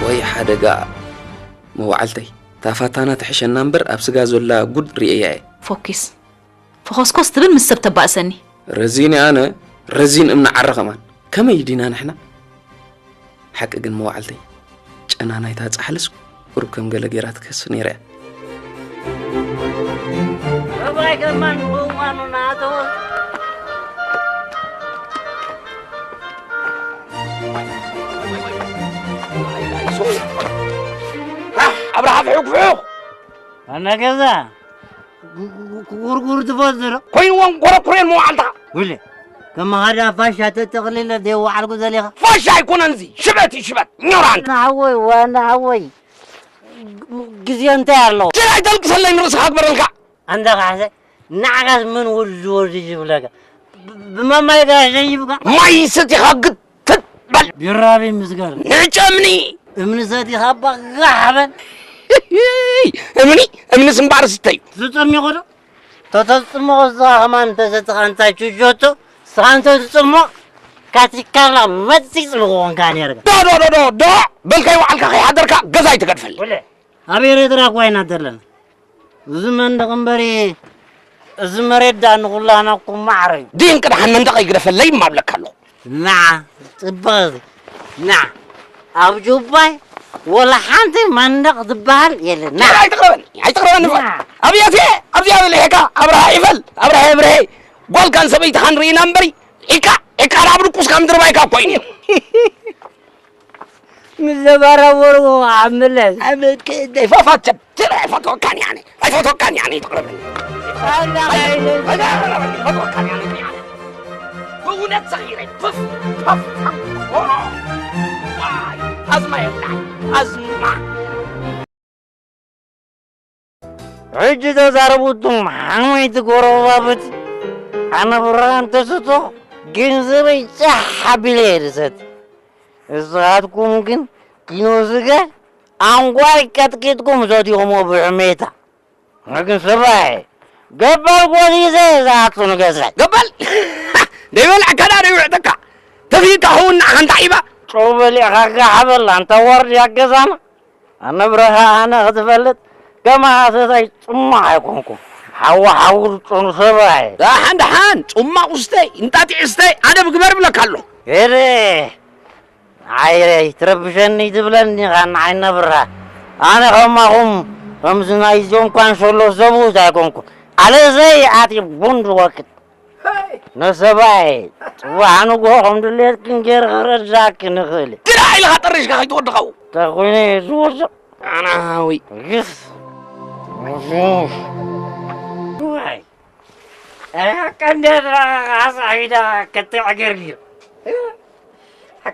وي حدقا موعلتي تافتانا تحشن نمبر أبسقا زولا قد رئيي فوكس فخوسكوس تبن مسبت بأسني رزيني أنا رزين امنا عرقمان كما يدينا نحنا حق اقن موعلتي أنا نايتها تحلس وربكم قال جيراتك السنيرة ربك من بوانو ناتو أبرح فيوق أنا كذا كور تفضل كوين وان كورين مو عندها ولا كما هذا فاشة تغليل دي وعلى قذلها فاشة يكون أنزي شبت نوران أنا عوي وأنا عوي جزيان تارلو جاي تلقى سلي نرس أكبر لك عندك حاجة نعكس من وجود يجيب لك بما ما يقاش يجيبك ما يستي حق تتبل برابي مسكر نعجمني من ساتي خبا غحبا امني سنبار ستايو تسمي غدا تتسمو الزهمان تستخانتا تشوتو سانتو تسمو كاتي كالا ما تسمو كان يرجع دو بلكي وعلك خي حضرك قزاي تقدفل ولا أبي ريدراك وين أدرلنا زمن دقنبري زمريد دان غلا أنا كم معري دين كده حنن دقي قدفل لي ما بلك هلو نعم تبغي نعم أبجوباي ولا حنتي مندق دبال يلا نعم هاي تقربني أبي أفي اللي هيك أبرها يفل أبرها يبرهي قول كان سبيت حنري نمبري إيكا رابرو كوس كام درباي كابويني مزبارة ورو عملت عملت كده فاتت ترى فتوى كان يعني تقربني فتوى كان يعني بونت صغيرة فف واي أزمة يلا أزمة عجزة زاربوتم حميت قرابات أنا بران تسوتو جنزبي صح بليرست الصحاتكم ممكن كينوزك أنقوال كتكتكم زودي همو بعميتا لكن سباي قبل قولي زي زاتون قسل قبل ديوال عكنا ريوعتك تفيك هون عن تعيبة شوف لي أخاك حبل أنت ورد يا قسام أنا برها أنا غتفلت كما أساسي ثم يكونكم حاول تنصبعي لا حان ثم أستي انت تعستي أنا بقبر لك هلو إيه عيري تربشني تبلني خان عين برها أنا هم رمزنا يزون كان سولو سبوت يكونكم على زي عاتي بند وقت نصبعي وعنو قوم دليل كنجر غرزاك نخلي تراعي لها طريش كاي تودقو تقولي زوج أنا هاوي يس مفوش واي كان عصايدا كتع قرقير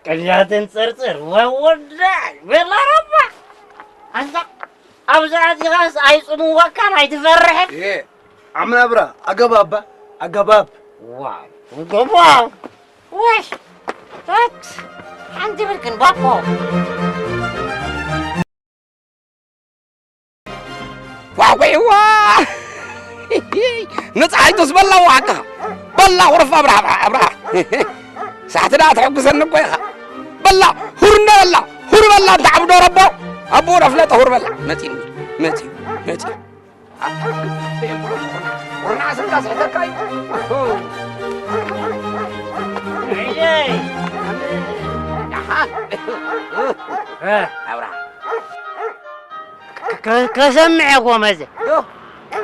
كان تنصرصر ووداي بلا ربع أنت أبزعتي غاس أيصنو وكان هيتفرح إيه عمنا برا أقباب واي أقباب ويش تاكس عندي بركن بابو واه نصحي تصبلا وعكا بلا ورفا أبرها ساعتنا تحب سنك ويخا بلا هرنا بلا تعبدو ربو أبو رفلة هر بلا متي ورنا سنتا سحتكاي عيجي أبرها كسمعك ومزه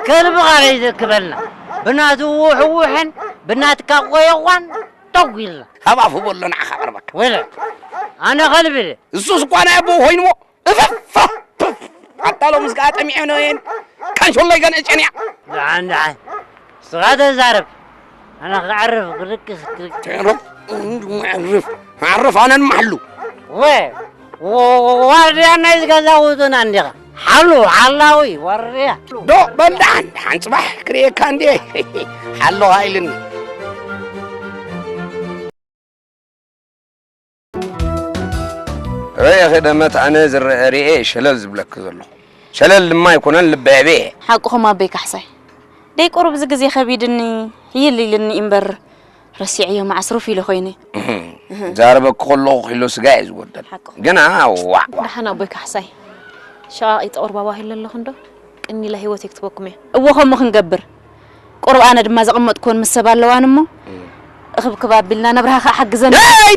كلب غالي ذكبلنا بنات وحوحن بنات كقويوان طويل هبا فبولنا خبر بك ولا انا قلبي السوس قانا ابو هينمو حتى لو مسقات ميعنوين كان شو الله يقن اجنيا لعن صغاد زارب انا اعرف ركز عرف انا المحلو وري انا يزغزاوتون عندك حلو حلاوي وريها دو بلدان حنصبح كريه كاندي حلو هايلني يا خدمت انا زرعي شلل زبلك زلو شلل ما يكون لبابيه حقهم ابيك حسي دي قرب زغزي خبيدني هي اللي لني امبر رسيعيه مع صرفي لخويني زاربك كله خلو سجايز ودل جنا وا نحن أبوك حسي شاء يتقرب واهل الله خندو إني لا هو تكتبكم إيه أبوهم ما خنجبر قرب أنا دم زقمت تكون مسبال لوان أمه أخذ كباب بالله نبرها حق زين أي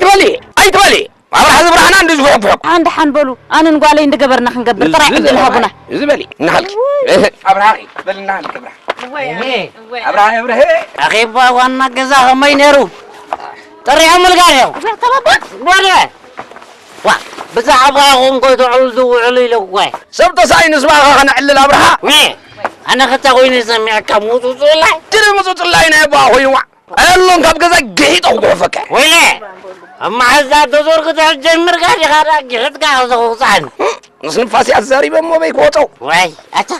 تولي أبرح هذا برهنا عند زوج عند حنبلو أنا نقول عليه إن جبرنا خنجبر ترى عند الهبنا زبالي نهلك أبرح بل نهلك أبرح أخي وانا جزاه ما ينيرو ترى عمل قايو ولا وا بزعبهم قلت علدو علي لو سبت ساينس ما أنا علل أبرح أنا كتاويني سمعك موتو صلاة ترى موتو صلاة نبا هو ألون كاب جزا جهيد أو قفك ولا أما هذا دزور كده جمر قاعد خارج جهد قاعد زوجان نصن فاسي الزاري بمو بيكوتو واي أتا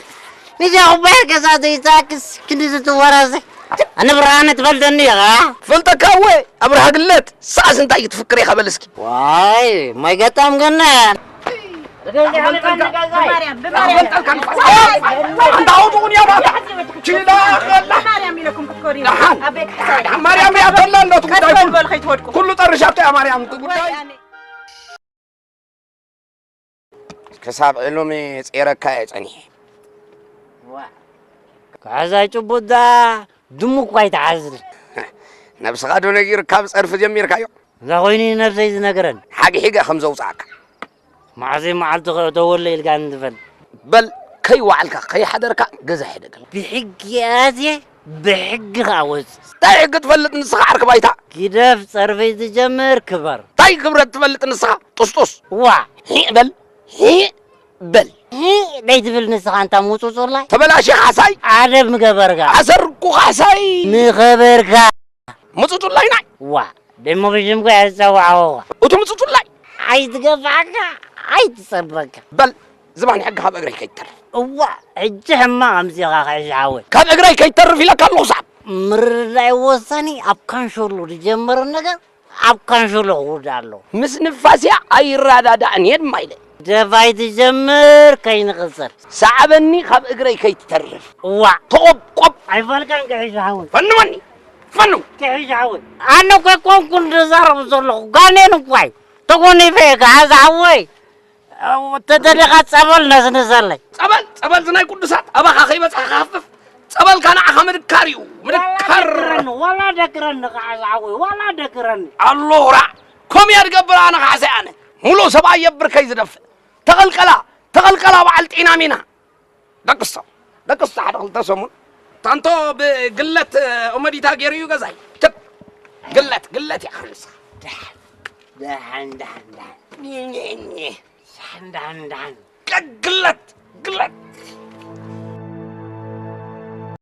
نجا أبغى كذا تيجاكس كنيسة توارزه أنا برهانة تبلدني يا فلتك هو أبرح قلت ساعة أنت تفكري خبلسكي واي ما يقطعم قلنا مريم يا طلال كله طرشات يا مريم كساب علومي صيرك يصني كذا تبدا دمك وايد عزل نفس غادو نغير كاب صرف جمير كايو لا ويني نفسي نغرن حاجه خمسه وصاك معزي معلت دول لي القان دفن بل كي وعلك كي حدرك جزا حدك بحق ياتي بحق غاوز تاي قد فلت نسخ عرك بايتا كده في صرفي تجمر كبر تاي كبرت فلت نسخ طسطس وا هي بل هي ليت في النسخ انت موتو صلاي تبلاشي حساي عارف مغبرغا عسركو حساي مغبرغا مصوت الله ناي وا دمو بيجم كو يسوعوا وتو مصوت الله عايز قفعك عايز صبك بل زمان حق هاب اغري كيتر وا اجه ما امزي غاخ عاوي كان اغري كيتر في لك الله صعب مر لا وصني ابكان شلو يجمر النجا ابكان شلو ودالو مس نفاسيا اي رادادا انيد مايله دفاي تجمر كاين غزر صعبني خاب اغري كيتر وا قب اي فالكان كايش عاوي فنو كايش عاوي انا كون كنت زارب زلو غانين كواي تقولي فيك عاوي تدريقات صبل ناس نزلي صبل زناي قدسات ابا خاخي بصحافف صبل كان احمد كاريو منكر ولا دكرن عاوي ولا دكرن الله را كم يرقبر انا خاسي انا مولو سبا يبر كاي زدف تقلقلا بعلطينا مينا دقص حدل تسمون تانتو بقلت امديتا غيريو غزاي قلت يا خمسه دحن ني دحن قلت